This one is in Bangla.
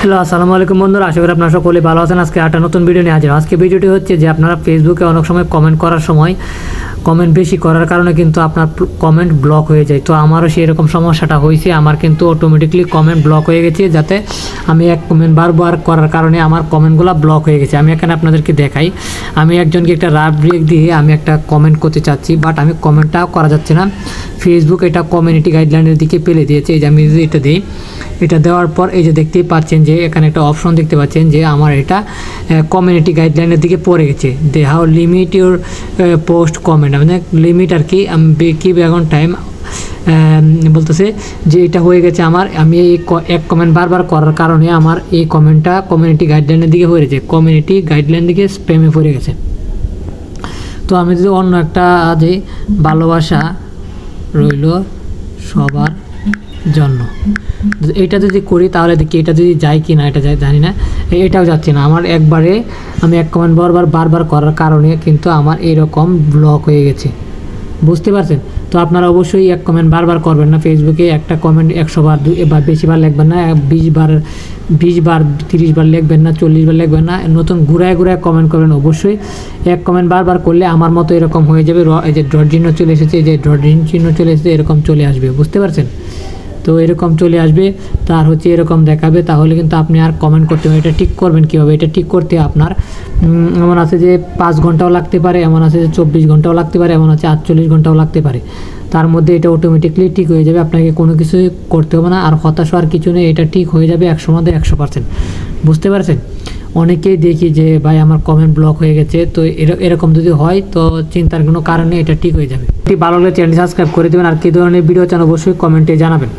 হ্যালো আসসালামু আলাইকুম বন্ধুরা, আশা করি আপনারা সকলে ভালো আছেন। আজকে একটা নতুন ভিডিও নিয়ে হাজির। আজকে ভিডিওটি হচ্ছে যে আপনারা ফেসবুকে অনেক সময় কমেন্ট করার সময় কমেন্ট বেশি করার কারণে কিন্তু আপনার কমেন্ট ব্লক হয়ে যায়। তো আমারও সেই রকম সমস্যাটা হয়েছে, আমার কিন্তু অটোমেটিকলি কমেন্ট ব্লক হয়ে গেছে, যাতে আমি এক কমেন্ট বারবার করার কারণে আমার কমেন্টগুলো ব্লক হয়ে গেছে। আমি এখানে আপনাদেরকে দেখাই, আমি একজনকে একটা রাফ ব্রেক দিয়ে আমি একটা কমেন্ট করতে চাচ্ছি, বাট আমি কমেন্টটাও করা যাচ্ছে না। ফেসবুক এটা কমিউনিটি গাইডলাইনের দিকে ফেলে দিয়েছে। এই যে আমি যদি এটা দিই, এটা দেওয়ার পর এই যে দেখতেই পাচ্ছেন যে এখানে একটা অপশন দেখতে পাচ্ছেন যে আমার এটা কমিউনিটি গাইডলাইনের দিকে পড়ে গেছে। They how limit your post comment, মানে লিমিট আর কি, কি ব্যাকগ্রাউন্ড টাইম বলতেছে যে এটা হয়ে গেছে আমার। আমি এই এক কমেন্ট বারবার করার কারণে আমার এই কমেন্টটা কমিউনিটি গাইডলাইনের দিকে পড়ে গেছে, কমিউনিটি গাইডলাইন দিকে স্প্যামে পড়ে গেছে। তো আমি যদি অন্য একটা যে ভালোবাসা রইল সবার জন্য এটা যদি করি, তাহলে দেখি এটা যদি যায় কি না, এটা যায় জানি না, এটাও যাচ্ছে না আমার। একবারে আমি এক কমেন্ট বারবার করার কারণে কিন্তু আমার এরকম ব্লক হয়ে গেছে, বুঝতে পারছেন? তো আপনারা অবশ্যই এক কমেন্ট বারবার করবেন না। ফেসবুকে একটা কমেন্ট 100 বার বা বেশিবার লিখবেন না, 20 বার 30 বার লিখবেন না, 40 বার লিখবেন না। নতুন ঘুরায় কমেন্ট করবেন। অবশ্যই এক কমেন্ট বারবার করলে আমার মতো এরকম হয়ে যাবে। এই যে ডট চিহ্ন চলে এসেছে, এই যে ডট চিহ্ন চলে এসেছে, এরকম চলে আসবে, বুঝতে পারছেন? তো এরকম চলে আসবে, তার হচ্ছে এরকম দেখাবে, তাহলে কিন্তু আপনি আর কমেন্ট করতে পারেন। এটা ঠিক করবেন কীভাবে? এটা ঠিক করতে আপনার এমন আছে যে 5 ঘন্টাও লাগতে পারে, এমন আছে যে 24 ঘন্টাও লাগতে পারে, এমন আছে 48 ঘন্টাও লাগতে পারে। তার মধ্যে এটা অটোমেটিকলি ঠিক হয়ে যাবে, আপনাকে কোনো কিছুই করতে হবে না। আর হতাশ হওয়ার কিছু নেই, এটা ঠিক হয়ে যাবে 100%, বুঝতে পারছেন? অনেকেই দেখি যে ভাই আমার কমেন্ট ব্লক হয়ে গেছে। তো এরকম যদি হয় তো চিন্তার কোনো কারণে এটা ঠিক হয়ে যাবে। ভালো লাগলে চ্যানেল সাবস্ক্রাইব করে দেবেন, আর কী ধরনের ভিডিও চান অবশ্যই কমেন্টে জানাবেন।